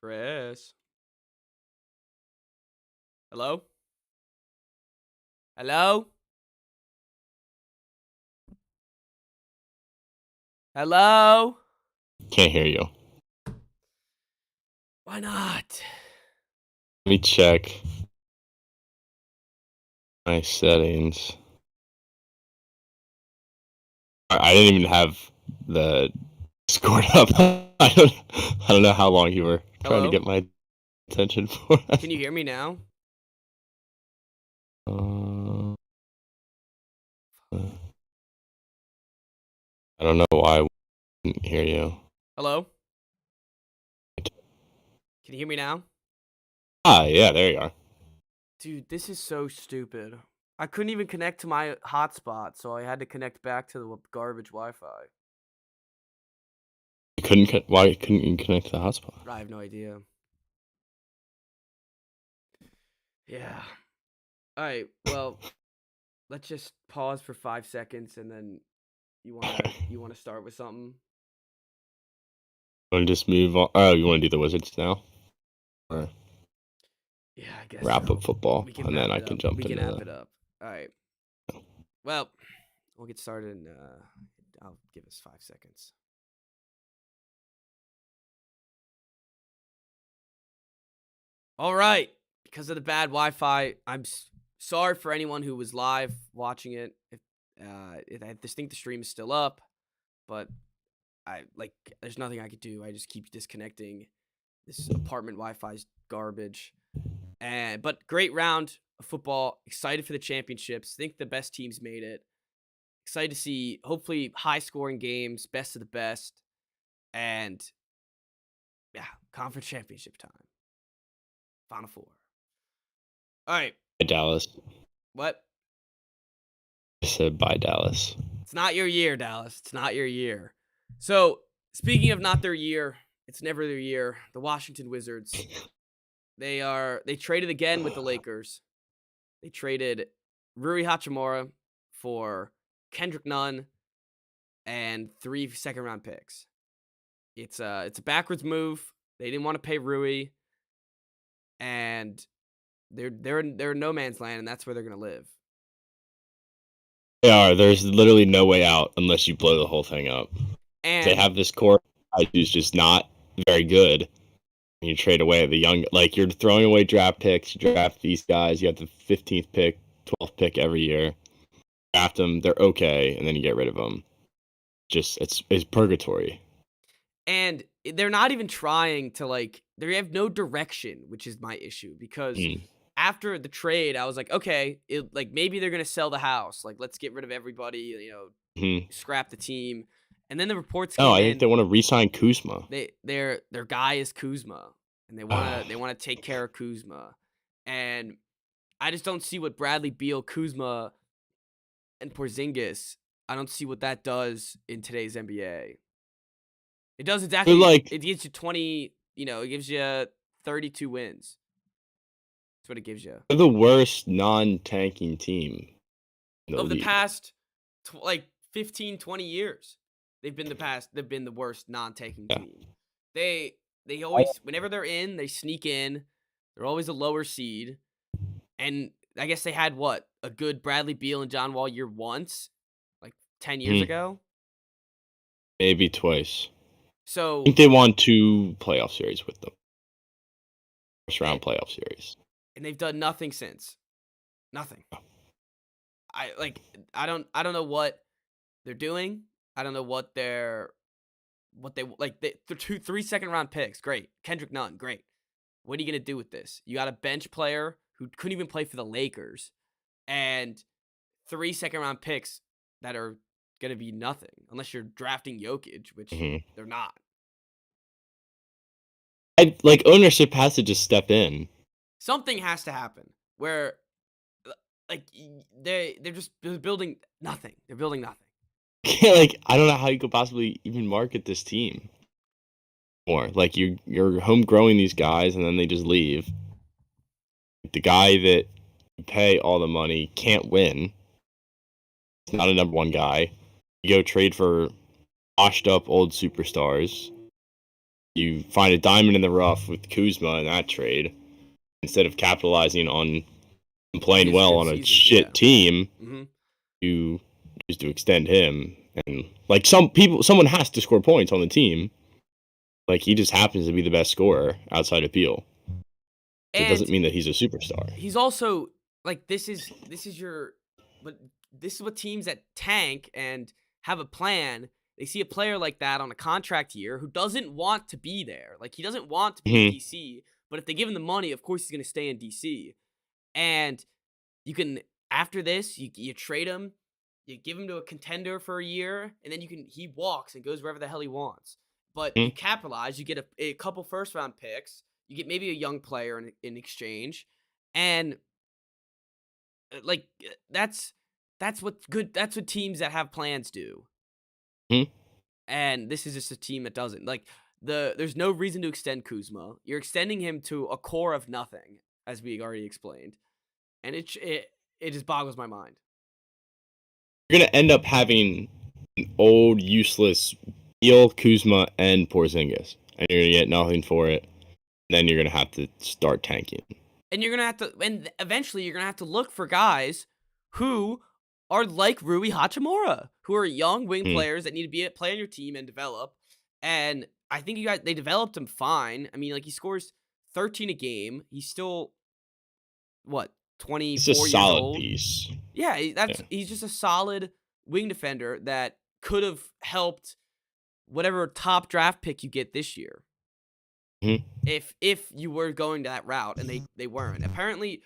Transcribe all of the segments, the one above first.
Chris. Hello? Hello? Hello? Can't hear you. Why not? Let me check my settings. I didn't even have the Discord up. I don't know how long you were trying to Hello? get my attention for. Can you hear me now? I don't know why I wouldn't hear you. Hello? Can you hear me now? Yeah, there you are. Dude, this is so stupid. I couldn't even connect to my hotspot, so I had to connect back to the garbage Wi-Fi. Why couldn't you connect to the hotspot? I have no idea. Yeah. All right. Well, let's just pause for 5 seconds, and then you wanna start with something. Want to just move on? Oh, you want to do the Wizards now? Or Yeah, I guess wrap so. up football, We can and wrap then I it can up. jump We can into wrap that. it up. All right. Well, we'll get started in I'll give us 5 seconds. All right. Because of the bad Wi-Fi, I'm sorry for anyone who was live watching it. I just think the stream is still up, but there's nothing I could do. I just keep disconnecting. This apartment Wi-Fi's garbage. But great round of football. Excited for the championships. Think the best teams made it. Excited to see hopefully high scoring games, best of the best, and yeah, conference championship time. Final four. All right. Bye, Dallas. What? I said bye, Dallas. It's not your year, Dallas. It's not your year. So, speaking of not their year, it's never their year. The Washington Wizards. They traded again with the Lakers. They traded Rui Hachimura for Kendrick Nunn and 3 second-round picks. It's a backwards move. They didn't want to pay Rui, and they're in no man's land, and that's where they're gonna live. They are. There's literally no way out unless you blow the whole thing up. And They have this core who's just not very good. And you trade away the young, like you're throwing away draft picks. You draft these guys. You have the 15th pick, 12th pick every year. Draft them. They're okay, and then you get rid of them. Just it's purgatory. And they're not even trying to they have no direction, which is my issue because after the trade, I was like, okay, maybe they're gonna sell the house. Like, let's get rid of everybody, scrap the team. And then the reports No, came I think in. they want to re-sign Kuzma. Their guy is Kuzma, and they wanna take care of Kuzma. And I just don't see what Bradley Beal, Kuzma, and Porzingis. I don't see what that does in today's NBA. It does exactly. It gives you 20. It gives you 32 wins. That's what it gives you. They're the worst non-tanking team in Of the league. past, 15, 20 years, they've been the worst non-tanking team. They always, whenever they're in, they sneak in. They're always a lower seed, and I guess they had a good Bradley Beal and John Wall year once, 10 years ago. Maybe twice. So I think they won 2 playoff series with them. First round playoff series. And they've done nothing since. Nothing. I don't know what they're doing. I don't know what they 3 second round picks. Great. Kendrick Nunn, great. What are you going to do with this? You got a bench player who couldn't even play for the Lakers and 3 second round picks that are going to be nothing unless you're drafting Jokic, which they're not. Ownership has to just step in. Something has to happen where they're building nothing. They're building nothing. I don't know how you could possibly even market this team more. You're home growing these guys and then they just leave. The guy that you pay all the money can't win. He's not a number 1 guy. You go trade for washed up old superstars. You find a diamond in the rough with Kuzma in that trade instead of capitalizing on playing his well good on a season. Yeah. shit team. hmm You just to extend him, and like someone has to score points on the team. Like he just happens to be the best scorer outside of Beal. It And doesn't mean that he's a superstar. he's also like but this is what teams that tank and have a plan. They see a player like that on a contract year who doesn't want to be there. Like he doesn't want to be in Mm-hmm. DC, but if they give him the money, of course he's going to stay in DC. And you can after this, you trade him, you give him to a contender for a year, and then he walks and goes wherever the hell he wants. But you capitalize, you get a couple first round picks, you get maybe a young player in exchange, and that's what teams that have plans do. Mm-hmm. And this is just a team that doesn't. Like there's no reason to extend Kuzma. You're extending him to a core of nothing, as we already explained. And it just boggles my mind. You're gonna end up having an old, useless Beal, Kuzma, and Porzingis, and you're gonna get nothing for it. And then you're gonna have to start tanking. And you're gonna have to, and eventually you're gonna have to look for guys who are like Rui Hachimura, who are young wing Mm. players that need to play on your team and develop. And I think they developed him fine. I mean, like he scores 13 a game. He's still what It's a 24 years solid old. piece. Yeah, Yeah. he's just a solid wing defender that could have helped whatever top draft pick you get this year. Mm-hmm. If you were going that route, and they weren't. Apparently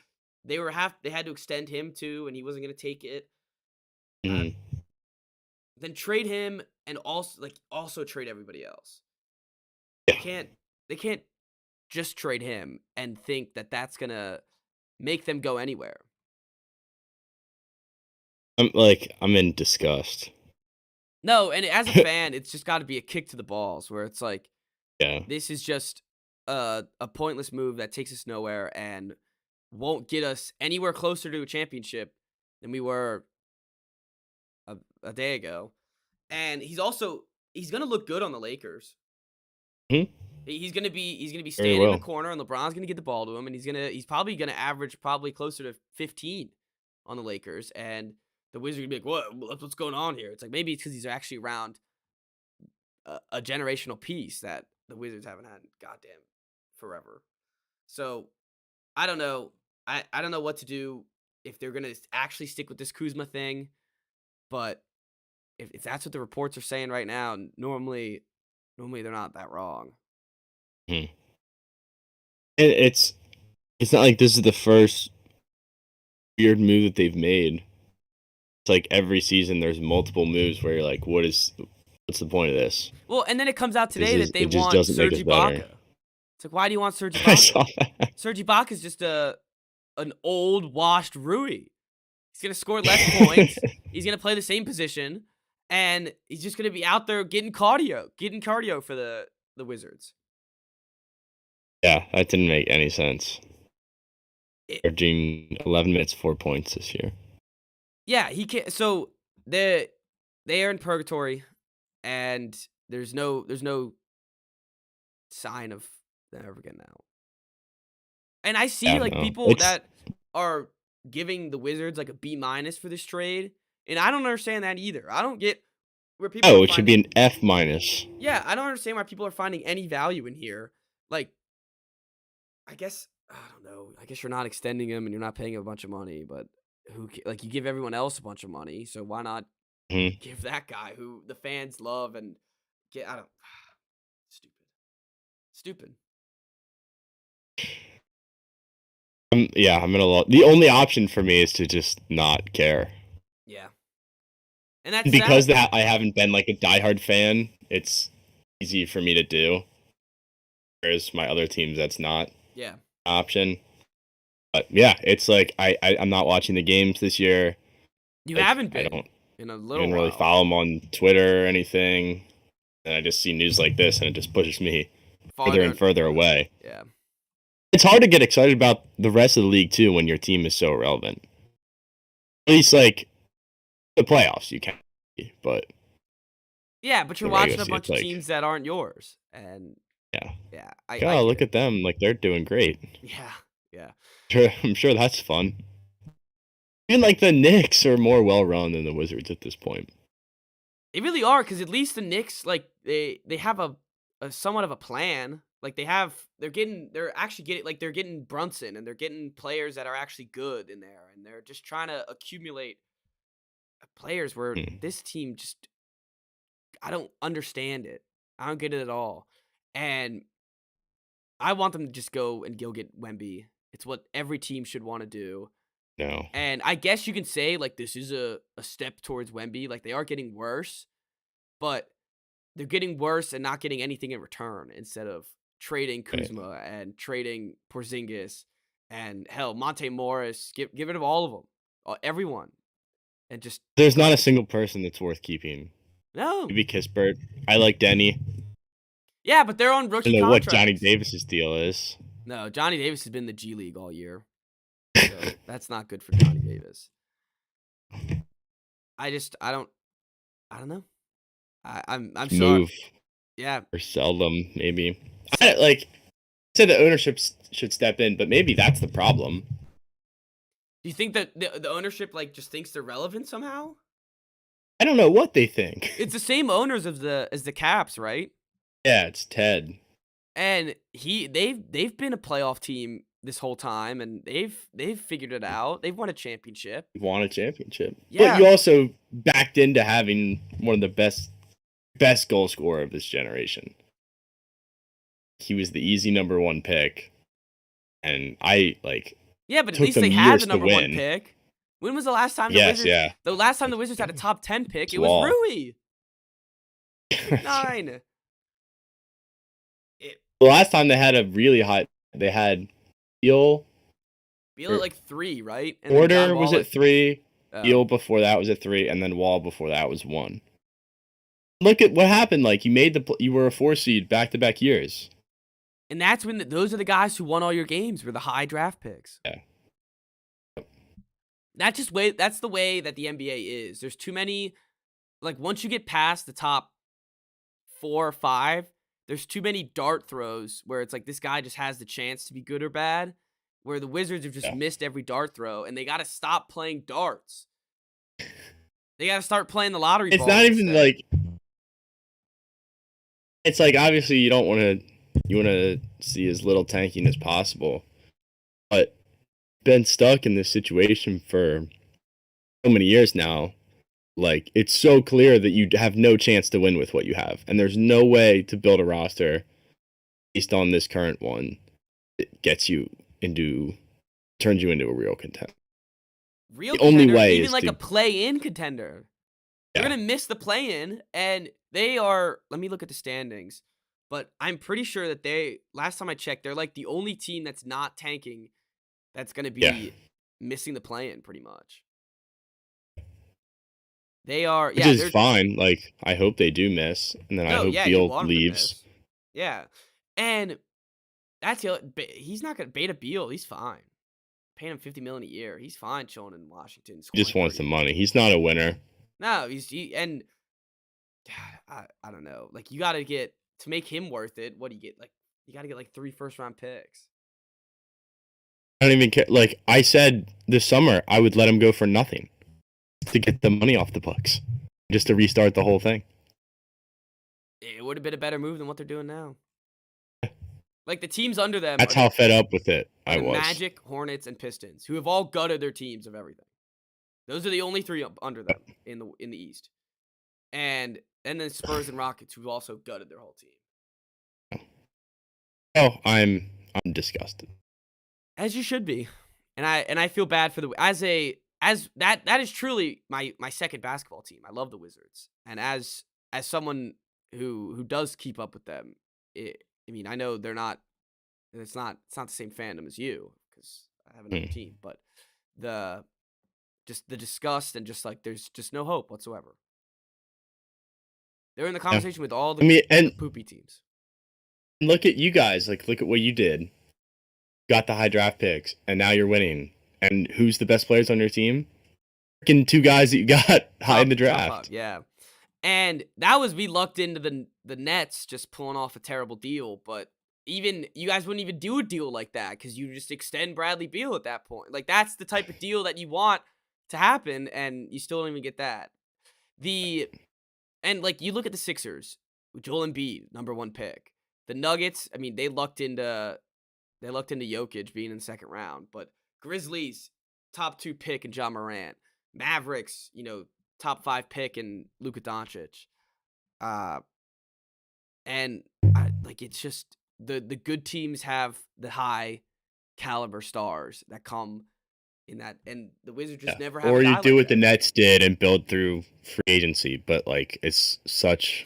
they had to extend him too, and he wasn't going to take it. Mm-hmm. Then trade him, and also trade everybody else. Yeah. They can't just trade him and think that that's going to make them go anywhere. I'm in disgust. No, and as a fan, it's just got to be a kick to the balls where it's like, Yeah. this is just a pointless move that takes us nowhere and won't get us anywhere closer to a championship than we were a day ago. And he's gonna look good on the Lakers. Mm-hmm. He's gonna be Very standing in the well. corner, and LeBron's gonna get the ball to him, and he's probably gonna average closer to 15 on the Lakers, and the Wizards gonna be like, what's going on here? It's like maybe it's because he's actually around a generational piece that the Wizards haven't had in goddamn forever. So I don't know. I don't know what to do if they're gonna actually stick with this Kuzma thing, but if that's what the reports are saying right now, normally they're not that wrong. Mm-hmm. It's not like this is the first weird move that they've made. It's like every season there's multiple moves where you're like, what's the point of this? Well, and then it comes out today that they It just want doesn't make Serge us better. Ibaka. It's like, why do you want Serge I saw Ibaka? that. Serge Ibaka is just an old washed Rui. He's gonna score less points. He's gonna play the same position, and he's just gonna be out there getting cardio for the Wizards. Yeah, that didn't make any sense. It, Averaging 11 minutes, 4 points this year. yeah, he can't. So they are in purgatory, and there's no sign of them ever getting out. And I see Yeah, like no. people that are giving the Wizards like a B- for this trade, and I don't understand that either. I don't get where people. Oh, it should be an F-. Yeah, I don't understand why people are finding any value in here. Like, I guess I don't know. I guess you're not extending him and you're not paying him a bunch of money, but like you give everyone else a bunch of money, so why not Mm-hmm. give that guy who the fans love and get? I don't. Stupid. Yeah, I'm gonna. The only option for me is to just not care. Yeah, and that's Because sad. that I haven't been like a diehard fan. It's easy for me to do. Whereas my other teams, that's not Yeah. an option. But yeah, it's like I'm not watching the games this year. You Like, haven't I been don't in a little even really while. follow them on Twitter or anything, and I just see news like this, and it just pushes me further and further away. Yeah. It's hard to get excited about the rest of the league too when your team is so irrelevant. At least like the playoffs, you can, but Yeah, but you're the watching a regular bunch season, of like, teams that aren't yours, and Yeah. Yeah, I Oh, get look it. at them. Like, they're doing great. Yeah, yeah. I'm sure that's fun. Even, like, the Knicks are more well-run than the Wizards at this point. They really are, because at least the Knicks, like, they have a somewhat of a plan. Like, they're actually getting, like, they're getting Brunson, and they're getting players that are actually good in there, and they're just trying to accumulate players where Hmm, this team just, I don't understand it. I don't get it at all. And I want them to just go get Wemby. It's what every team should wanna do. no. And I guess you can say, like, this is a step towards Wemby. Like, they are getting worse, but they're getting worse and not getting anything in return, instead of trading Right. Kuzma and trading Porzingis and, hell, Monte Morris. Get rid of all of them, everyone, and just There's not a go. single person that's worth keeping. No. Maybe Kispert. I like Denny. Yeah, but they're on I rookie don't know what Johnny contracts. Davis's deal is. No, Johnny Davis has been in the G League all year, so that's not good for Johnny Davis. I don't know. I'm sorry. Move Yeah. or sell them, maybe. Sell. I said the ownership should step in, but maybe that's the problem. Do you think that the ownership, like, just thinks they're relevant somehow? I don't know what they think. It's the same owners of the as the Caps, right? Yeah, it's Ted. And they've been a playoff team this whole time, and they've figured it out. They've won a championship. Won a championship. But Yeah, you also backed into having one of the best goal scorer of this generation. He was the easy number one pick, and I yeah, but at took least them they had the years to number one win. pick. When was the last time the Yes, Wizards? yeah. The last time the Wizards had a top 10 pick, It's it was Wall. Rui. Pick 9. It, The last time they had a really high, they had Beal. Beal at like 3, right? And then John Porter was Wall at at 3. oh. Beal before that was at 3, and then Wall before that was 1. Look at what happened. Like you were a 4 seed back to back years. And that's when those are the guys who won all your games, were the high draft picks. Yeah. That's the way that the NBA is. There's too many, like, once you get past the top 4 or 5, there's too many dart throws where it's like this guy just has the chance to be good or bad, where the Wizards have just Yeah. missed every dart throw, and they got to stop playing darts. They got to start playing the lottery It's balls not even instead. it's like obviously you want to see as little tanking as possible, but been stuck in this situation for so many years now. Like, it's so clear that you have no chance to win with what you have, and there's no way to build a roster based on this current one that turns you into a real contender. Real The only contender, way even is like a to play-in contender. They're yeah, gonna miss the play-in, and they are. Let me look at the standings, but I'm pretty sure that last time I checked, they're like the only team that's not tanking, that's gonna yeah, be missing the play-in pretty much. They are, which yeah. is They're fine. Like, I hope they do miss, and then I no, hope yeah. You Beal want them to leaves. miss, yeah. And that's he's not gonna Beta Beal. He's fine. Paying him $50 million a year. He's fine chilling in Washington, He scoring just wants 30 the a money. game. He's not a winner. No, and I don't know. Like, you gotta get to make him worth it. What do you get? Like, you gotta get like 3 first-round picks. I don't even care. Like I said this summer, I would let him go for nothing to get the money off the books, just to restart the whole thing. It would have been a better move than what they're doing now. Like, the teams under them That's how fed up with it are I the was. Magic, Hornets, and Pistons, who have all gutted their teams of everything. Those are the only 3 under them in the East. And then Spurs and Rockets, who've also gutted their whole team. Oh, I'm disgusted. As you should be. And I feel bad for as that is truly my second basketball team. I love the Wizards. And as someone who does keep up with them, I mean, I know they're not it's not the same fandom as you, cuz I have another Hmm. team, but the the disgust, and just like there's just no hope whatsoever. They're in the Yeah. conversation with all I mean, the and poopy teams. look at you guys. Like, look at what you did. Got the high draft picks, and now you're winning. And who's the best players on your team? Freaking 2 guys that you got high in the Top, draft. yeah. And that was, we lucked into the Nets just pulling off a terrible deal, but even you guys wouldn't even do a deal like that because you just extend Bradley Beal at that point. Like that's the type of deal that you want to happen, and you still don't even get that. And like you look at the Sixers, with Joel Embiid, #1 pick. The Nuggets, I mean, they lucked into Jokic being in the second round, but Grizzlies, top 2 pick in John Morant. Mavericks, top 5 pick in Luka Doncic. Uh, and like it's just the good teams have the high caliber stars that come in that, and the Wizards just Yeah. never have a Or you guy do like what the that. Nets did and build through free agency, but like it's such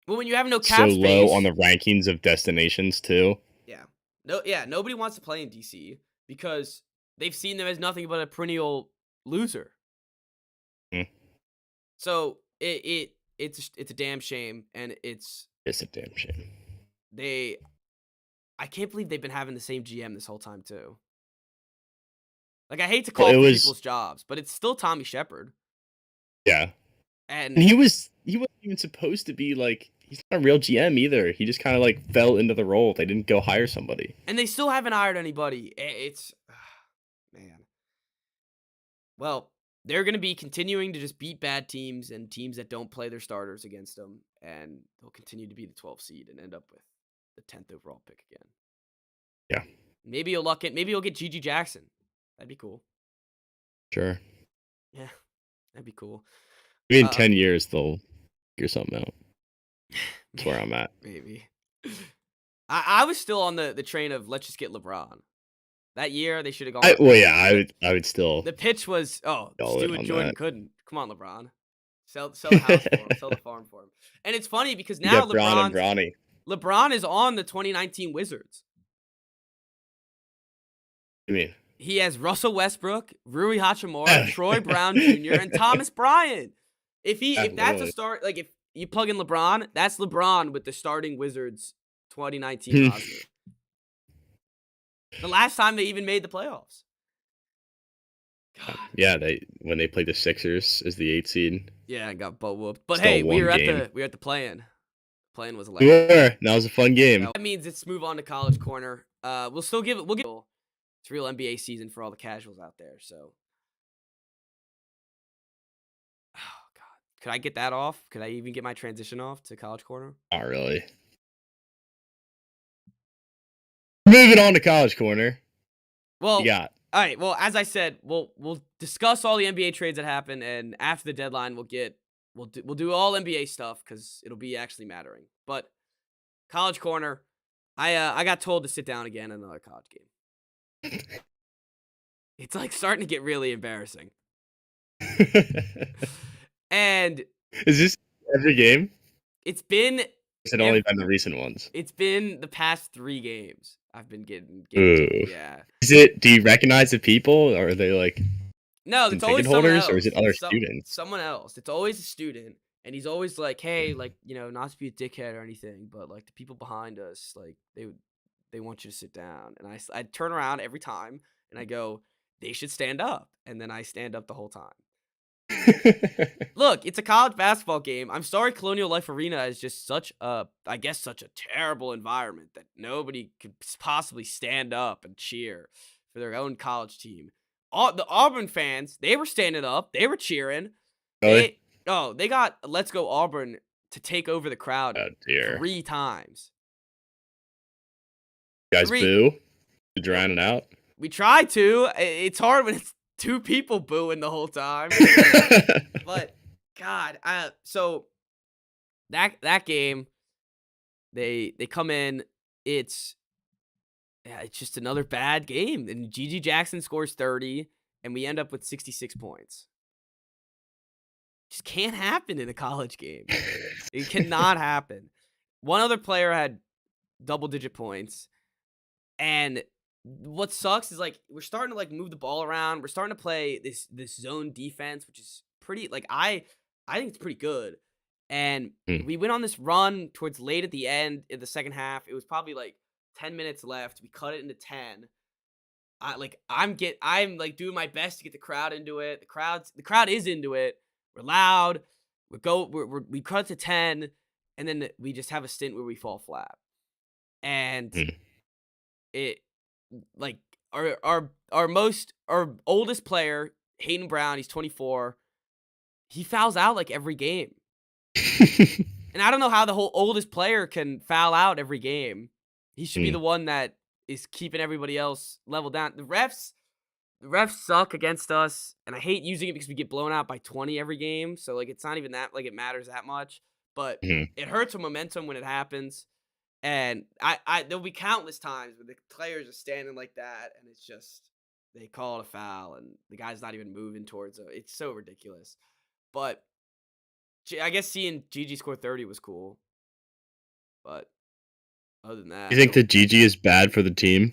Well, when you have no so cap low on space, the rankings of destinations too. yeah, no, yeah, nobody wants to play in DC because they've seen them as nothing but a perennial loser. Mm, So it's a damn shame, and it's a damn shame. they I can't believe they've been having the same GM this whole time too. Like I hate to Well, call it for was people's jobs, but it's still Tommy Shepard, yeah. And and he wasn't even supposed to be like he's not a real GM either. He just kind of like fell into the role. They didn't go hire somebody. they still haven't hired anybody. It's man. Well, they're going to be continuing to just beat bad teams and teams that don't play their starters against them, and they'll continue to be the 12th seed and end up with the 10th overall pick again. Yeah, Maybe you'll get Gigi Jackson. That'd be cool. sure. Yeah, that'd be cool. Maybe in 10 years they'll figure something out. That's where I'm at. Maybe. I was still on the train of let's just get LeBron. That year they should have gone. I would still The pitch was, all in Stuart on Jordan that. couldn't. Come on, LeBron. Sell the house for him. Sell the farm for him. And it's funny because You now got Braun and Bronny. LeBron is on the 2019 Wizards. I mean, He has Russell Westbrook, Rui Hachimura, Troy Brown Jr., and Thomas Bryant. If that's a start, like if you plug in LeBron, that's LeBron with the starting Wizards 2019 roster. The last time they even made the playoffs. God. Yeah, when they played the Sixers as the 8th seed. Yeah, I got butt whooped. But Still hey, we one were at game. the play-in. Play-in was We electric. were. That was a fun game. That means let's move on to College Corner. We'll give it's real NBA season for all the casuals out there. So, oh god, could I get that off? Could I even get my transition off to College Corner? Not really. Moving on to College Corner. Well, You got. all right. Well, as I said, we'll discuss all the NBA trades that happen, and after the deadline, we'll do all NBA stuff because it'll be actually mattering. But College Corner, I got told to sit down again in another college game. It's like starting to get really embarrassing. And is this every game? It's been. Has it only been the recent ones? It's been the past 3 games. I've been getting yeah. Do you recognize the people, or are they like no? It's always ticket someone holders, else. or is it other students? Someone else. It's always a student, and he's always like, "Hey, like not to be a dickhead or anything, but like the people behind us, like they want you to sit down." And I turn around every time, and I go, "They should stand up," and then I stand up the whole time. Look, it's a college basketball game. I'm sorry Colonial Life Arena is just such a terrible environment that nobody could possibly stand up and cheer for their own college team. The Auburn fans, they were standing up. They were cheering. Really? They got Let's Go Auburn to take over the crowd 3 times. You guys boo? Did you drown it out? We tried to. It's hard when it's 2 people booing the whole time. But God, so that game, they come in. It's just another bad game, and Gigi Jackson scores 30, and we end up with 66 points. Just can't happen in a college game. It cannot happen. One other player had double-digit points, and what sucks is like we're starting to like move the ball around. We're starting to play this zone defense, which is pretty like I think it's pretty good. And we went on this run towards late at the end in the second half. It was probably like 10 minutes left. We cut it into 10. I'm like doing my best to get the crowd into it. The crowd is into it. We're loud. We cut to 10, and then we just have a stint where we fall flat. And Mm. it like our oldest player, Hayden Brown, he's 24. He fouls out like every game. And I don't know how the whole oldest player can foul out every game. He should be Mm. the one that is keeping everybody else level down. The refs suck against us, and I hate using it because we get blown out by 20 every game. So like it's not even that like it matters that much, but Mhm. it hurts with momentum when it happens. And I there'll be countless times where the players are standing like that, and it's just they call it a foul, and the guy's not even moving towards it. It's so ridiculous. But I guess seeing Gigi score 30 was cool. But other than that, You I think don't. that Gigi is bad for the team?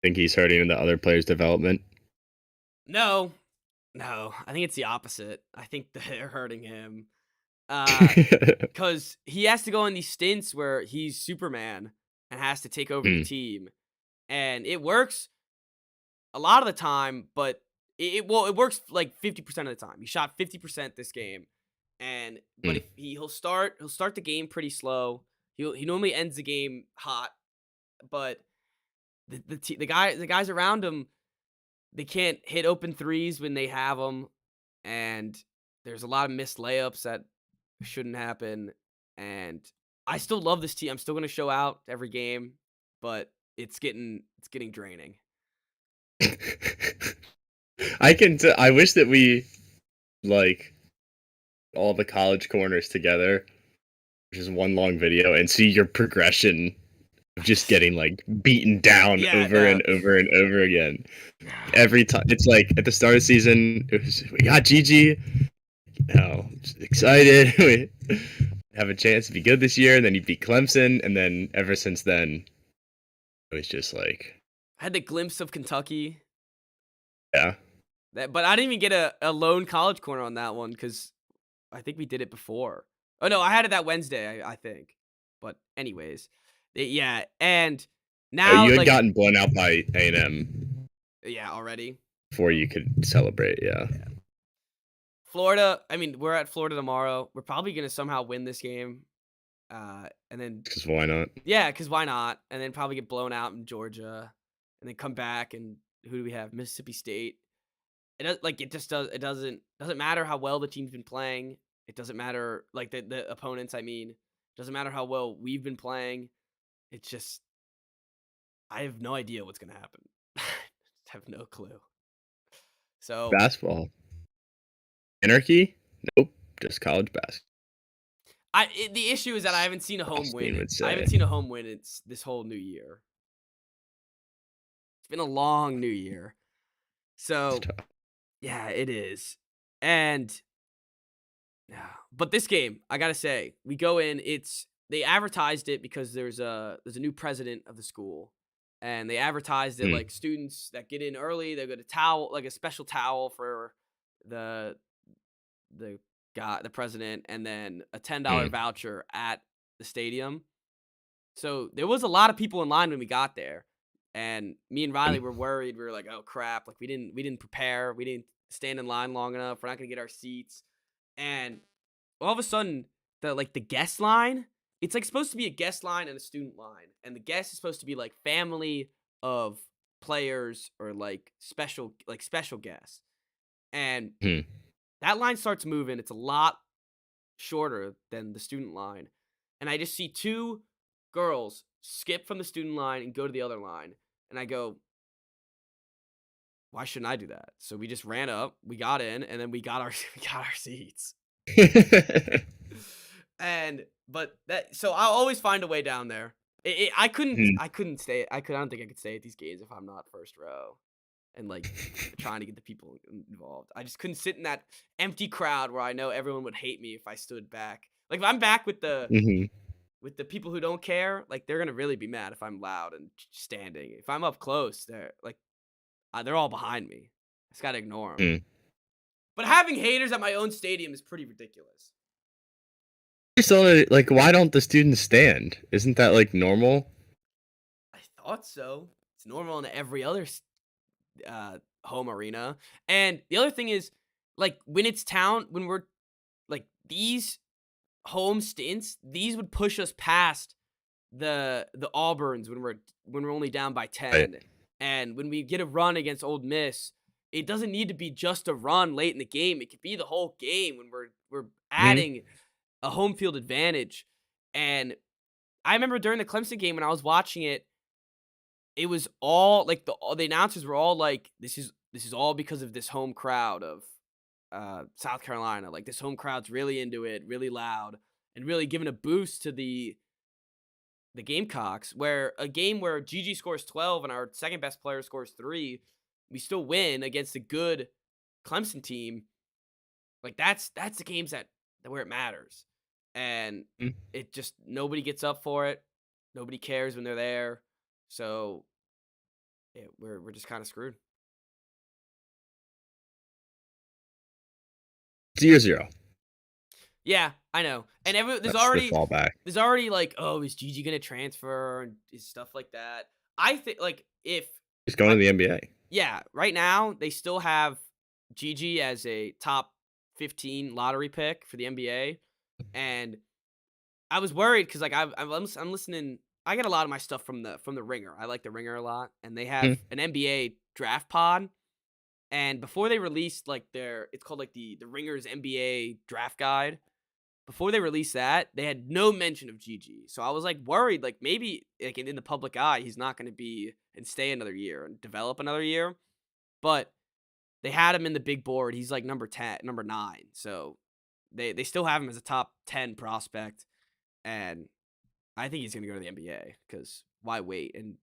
Think he's hurting the other players' development? No, no. I think it's the opposite. I think they're hurting him. Uh, Because he has to go in these stints where he's Superman and has to take over the Mm. team, and it works a lot of the time, but it works like 50% of the time. He shot 50% this game, and but Mm. if he'll start the game pretty slow. He normally ends the game hot, but the guys around him, they can't hit open threes when they have them, and there's a lot of missed layups that shouldn't happen. And I still love this team. I'm still gonna show out every game, but it's getting draining. I wish that we like all the college corners together, which is one long video, and see your progression of just getting like beaten down Yeah, over no. and over and over again. Every time it's like at the start of the season, we got Gigi. Now excited. We have a chance to be good this year, and then you beat Clemson, and then ever since then, it was just like, I had the glimpse of Kentucky, yeah, but I didn't even get a lone college corner on that one because I think we did it before. Oh no, I had it that Wednesday, I think. But anyways, yeah, and now you had like gotten blown out by A&M yeah, already. before you could celebrate. Yeah, Yeah. Florida, I mean, we're at Florida tomorrow. We're probably gonna somehow win this game. And then because why not? yeah, because why not? And then probably get blown out in Georgia, and then come back and who do we have? Mississippi State. It doesn't matter how well the team's been playing. It doesn't matter like the opponents. I mean, it doesn't matter how well we've been playing. It's just I have no idea what's gonna happen. I have no clue. So Basketball anarchy? Nope, just college basketball. the issue is that I haven't seen a home Austin win. would I say. haven't seen a home win. It's this whole new year. It's been a long new year. It's So tough. yeah, it is. And yeah, but this game, I gotta say, we go in. They advertised it because there's a new president of the school, and they advertised it Mm. like students that get in early, they get a towel, like a special towel for the the the president, and then a $10 Mm. voucher at the stadium. So there was a lot of people in line when we got there, and me and Riley Mm. were worried. We were like, "Oh crap! Like we didn't prepare. We didn't stand in line long enough. We're not gonna get our seats." And all of a sudden, the guest line, it's like supposed to be a guest line and a student line, and the guest is supposed to be like family of players or like special guests. And Mm. that line starts moving. It's a lot shorter than the student line. And I just see two girls skip from the student line and go to the other line. And I go, why shouldn't I do that? So we just ran up, we got in, and then we got our we got our seats. And but that so I'll always find a way down there. I couldn't Mm. I couldn't stay I don't think I could stay at these games if I'm not first row and like trying to get the people involved. I just couldn't sit in that empty crowd where I know everyone would hate me if I stood back. Like if I'm back Mhm. with the people who don't care, like they're gonna really be mad if I'm loud and standing. If I'm up close, they're all behind me. I just gotta ignore them. Mm. But having haters at my own stadium is pretty ridiculous. So, like, why don't the students stand? Isn't that like normal? I thought so. It's normal in every other home arena. And the other thing is, like when we're like these home stints, these would push us past the Auburns when we're only down by Right. 10. And when we get a run against Ole Miss, it doesn't need to be just a run late in the game. It could be the whole game when we're Mhm. adding a home field advantage. And I remember during the Clemson game when I was watching it, it was all like the announcers were all like, this is all because of this home crowd of South Carolina. Like this home crowd's really into it, really loud, and really giving a boost to the Gamecocks. Where a game where Gigi scores 12 and our second best player scores 3, we still win against a good Clemson team. Like that's the games that where it matters. And Mm. it just nobody gets up for it. Nobody cares when they're there. So yeah, we're just kind of screwed. It's year zero. Yeah, I know. And there's That's the already fallback. like, oh, is Gigi gonna transfer and is stuff like that. I think like if He's going I, to the NBA. yeah, right now they still have Gigi as a top 15 lottery pick for the NBA, and I was worried because like I'm listening. I get a lot of my stuff from the Ringer. I like the Ringer a lot, and they have Mhm. an NBA draft pod. And before they released like it's called like the Ringer's NBA draft guide. Before they released that, they had no mention of Gigi. So I was like worried, like maybe like in the public eye, he's not going to be and stay another year and develop another year. But they had him in the big board. He's like number 10, number 9. So they still have him as a top 10 prospect. And I think he's going to go to the NBA because why wait? And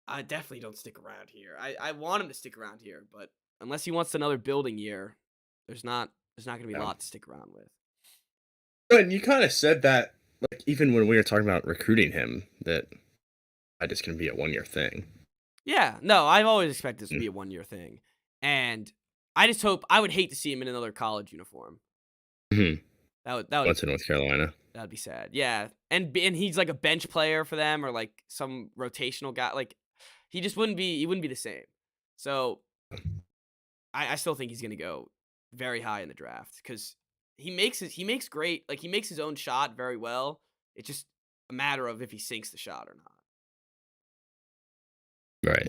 I definitely don't stick around here. I want him to stick around here, but unless he wants another building year, there's not going to be a Yeah. lot to stick around with. But you kind of said that, like, even when we were talking about recruiting him, that I just going to be a 1-year thing. Yeah, no, I've always expected this to Mm. be a 1-year thing, and I would hate to see him in another college uniform. Mhm. That would Went to North Carolina. that'd be sad. Yeah, and he's like a bench player for them or like some rotational guy. Like he wouldn't be the same. So I still think he's gonna go very high in the draft because he makes great like he makes his own shot very well. It's just a matter of if he sinks the shot or not. Right.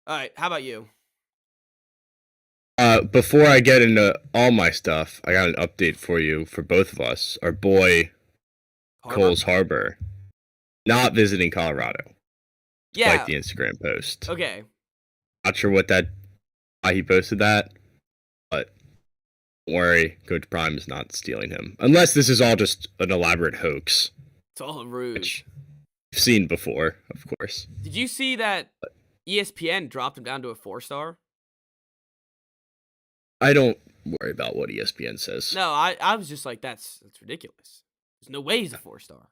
All right, how about you? Before I get into all my stuff, I got an update for you for both of us. Our boy Harbor? Coles Harbor not visiting Colorado, despite Yeah. the Instagram post. Okay. Not sure why he posted that, but don't worry, Coach Prime is not stealing him. Unless this is all just an elaborate hoax, It's all a ruse. which we've seen before, of course. Did you see that ESPN dropped him down to a 4-star? I don't worry about what ESPN says. No, I was just like, that's ridiculous. There's no way he's a 4-star.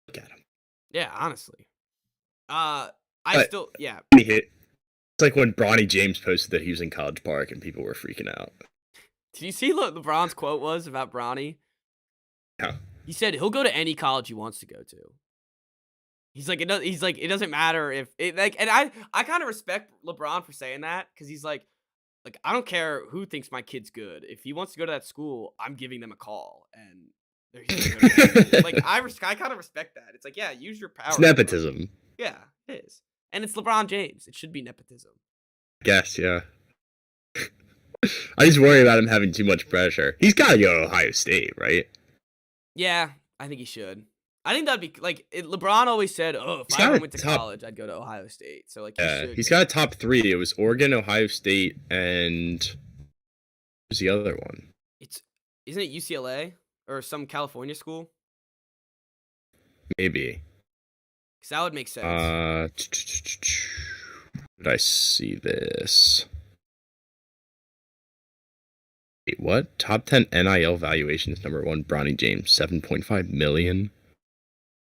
Look at him. Yeah, honestly. I But still, yeah. it's like when Bronny James posted that he was in College Park and people were freaking out. Did you see what LeBron's quote was about Bronny? Yeah. He said he'll go to any college he wants to go to. He's like, it doesn't matter if it like, and I kind of respect LeBron for saying that because he's like, I don't care who thinks my kid's good. If he wants to go to that school, I'm giving them a call, and he's gonna go to that school. Like I kind of respect that. It's like, yeah, use your power. It's nepotism. Yeah, it is, and it's LeBron James. It should be nepotism. I guess, yeah. I just worry about him having too much pressure. He's got to go to Ohio State, right? Yeah, I think he should. I think that'd be like LeBron always said, "Oh, if He's I got ever a went to top- college, I'd go to Ohio State." So like, He's got a top 3. It was Oregon, Ohio State, and who's the other one? Isn't it UCLA or some California school? Maybe. Because that would make sense. Did I see this? Wait, what? Top 10 NIL valuation is number 1, Bronny James, 7.5 million.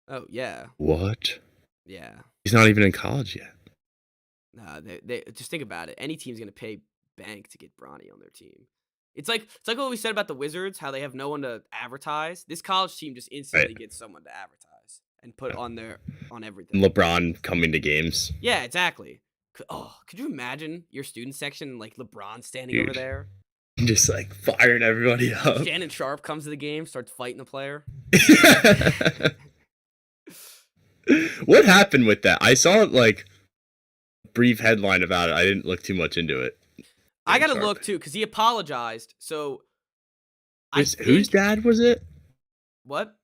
Oh yeah, What? yeah. He's not even in college yet. Nah, they just think about it. Any team's gonna pay bank to get Bronny on their team. It's like what we said about the Wizards, how they have no one to advertise. This college team just instantly gets someone to advertise and put on everything. LeBron coming to games. Yeah, exactly. Could you imagine your student section like LeBron standing over Dude. there? just like firing everybody up. Shannon Sharp comes to the game, starts fighting the player. What happened with that? I saw like a brief headline about it. I didn't look too much into it. I gotta Sharp. look too, because he apologized. So Whose dad was it? What?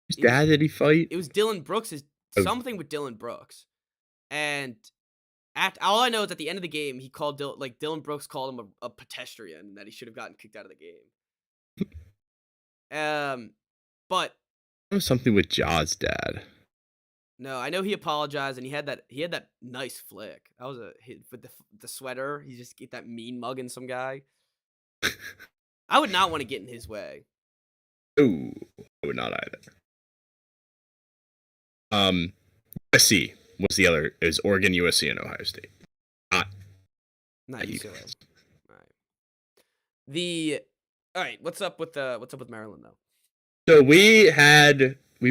Whose dad did he fight? It was Dylan Brooks. Something with Dylan Brooks. And all I know is at the end of the game, he called Dylan Brooks called him a pedestrian and that he should have gotten kicked out of the game. But It was something with Ja's dad. no, I know he apologized and he had that nice flick. That was a hit with the sweater. He just get that mean mugging some guy. I would not want to get in his way. Ooh, I would not either. USC was the other. It was Oregon, USC, and Ohio State. Not UCLA. All right. All right. What's up with Maryland though? So we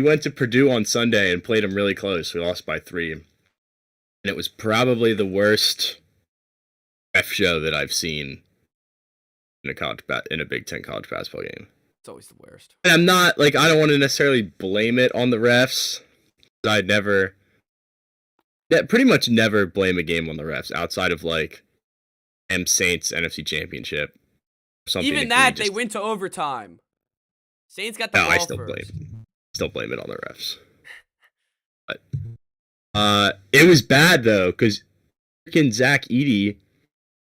went to Purdue on Sunday and played them really close. We lost by 3, and it was probably the worst ref show that I've seen in a Big Ten college basketball game. It's always the worst. And I'm not I don't want to necessarily blame it on the refs. Pretty much never blame a game on the refs outside of Saints NFC Championship. Even that they went to overtime. Saints got the ball first. Still blame it on the refs. But it was bad though because freaking Zach Edey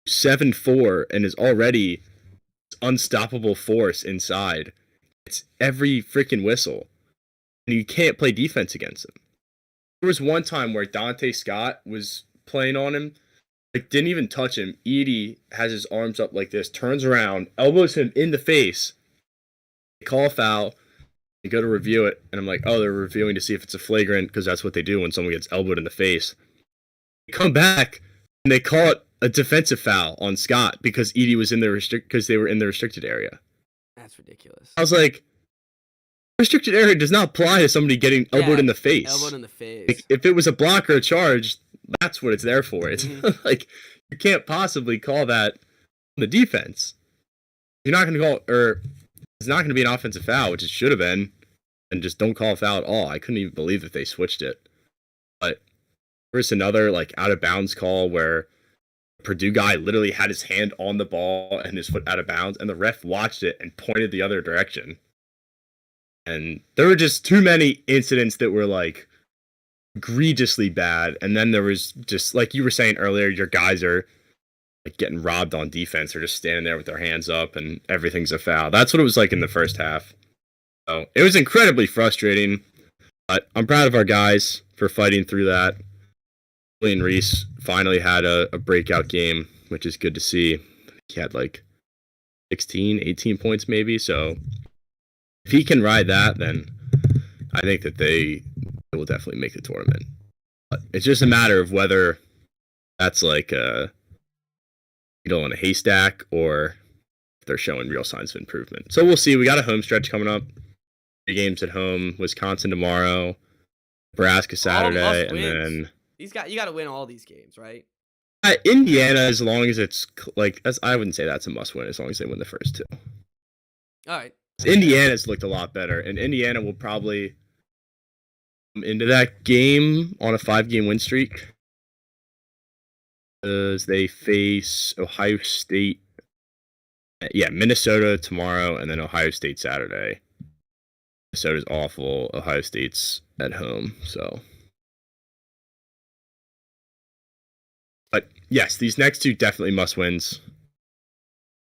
7'4" and is already unstoppable force inside. It's every freaking whistle, and you can't play defense against him. There was one time where Dante Scott was playing on him, didn't even touch him. Edey has his arms up like this, turns around, elbows him in the face. They call a foul. They go to review it, and I'm like, oh, they're reviewing to see if it's a flagrant because that's what they do when someone gets elbowed in the face. They come back and they call it a defensive foul on Scott because Edey was in because they were in the restricted area. That's ridiculous. I was like, restricted area does not apply to somebody getting elbowed in the face. Elbowed in the face. If it was a block or a charge, that's what it's there for. It's you can't possibly call that on the defense. You're not going to call, or it's not going to be an offensive foul, which it should have been, and just don't call a foul at all. I couldn't even believe that they switched it. But there's another out of bounds call where Purdue guy literally had his hand on the ball and his foot out of bounds, and the ref watched it and pointed the other direction. And there were just too many incidents that were egregiously bad. And then there was just like you were saying earlier, your guys are getting robbed on defense. They're just standing there with their hands up and everything's a foul. That's what it was like in the first half. So it was incredibly frustrating. But I'm proud of our guys for fighting through that. Julian Reese finally had a breakout game, which is good to see. He had 16, 18 points maybe. So if he can ride that, then I think that they will definitely make the tournament. But it's just a matter of whether that's a needle in a haystack or if they're showing real signs of improvement. So we'll see. We got a home stretch coming up. 3 games at home. Wisconsin tomorrow. Nebraska Saturday. And then you got to win all these games, right? Indiana, as long as it's I wouldn't say that's a must win as long as they win the first 2. All right. Indiana's looked a lot better, and Indiana will probably come into that game on a 5-game win streak as they face Ohio State. Yeah, Minnesota tomorrow, and then Ohio State Saturday. Minnesota's awful. Ohio State's at home, so. But yes, these next 2 definitely must wins.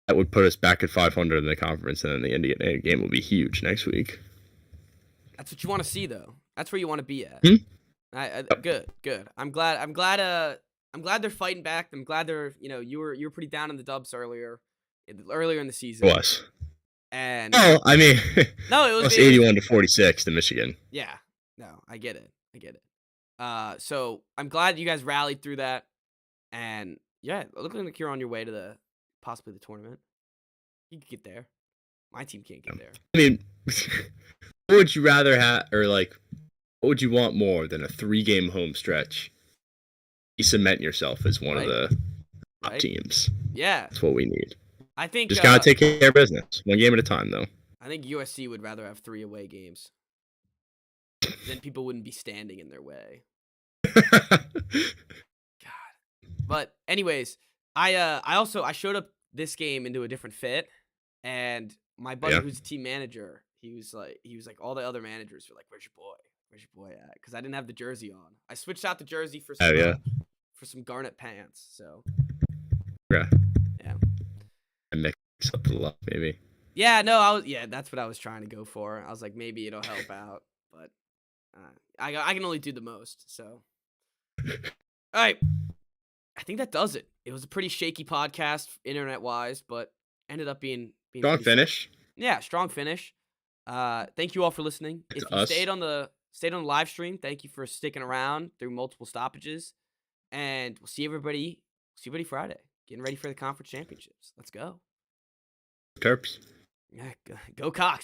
That would put us back at 500 in the conference, and then the Indiana game will be huge next week. That's what you want to see, though. That's where you want to be at. Good. I'm glad they're fighting back. I'm glad they're. You were pretty down on the Dubs earlier in the season. It was. And no, it was 81-46 to Michigan. Yeah. No, I get it. So I'm glad you guys rallied through that, and yeah, looking like you're on your way to possibly the tournament. You could get there. My team can't get there. What would you rather have, or what would you want more than a 3-game home stretch? You cement yourself as one of the top teams. Yeah. That's what we need. I think Just gotta take care of business, one game at a time, though. I think USC would rather have 3 away games. Then people wouldn't be standing in their way. God. But anyways, I showed up this game into a different fit, and my buddy Yeah. who's the team manager, he was like all the other managers were like, "Where's your boy? Where's your boy at?" Because I didn't have the jersey on. I switched out the jersey for Oh, some yeah. for some garnet pants. So Yeah. yeah. And mix up the luck, maybe. Yeah, no, that's what I was trying to go for. I was like, maybe it'll help out, but I can only do the most. So, all right, I think that does it. It was a pretty shaky podcast, internet wise, but ended up being Strong pretty fun. finish. Yeah, strong finish. Thank you all for listening. It's If you us. stayed on the live stream, thank you for sticking around through multiple stoppages, and we'll see everybody Friday. Getting ready for the conference championships. Let's go. Terps. Yeah, go Cox.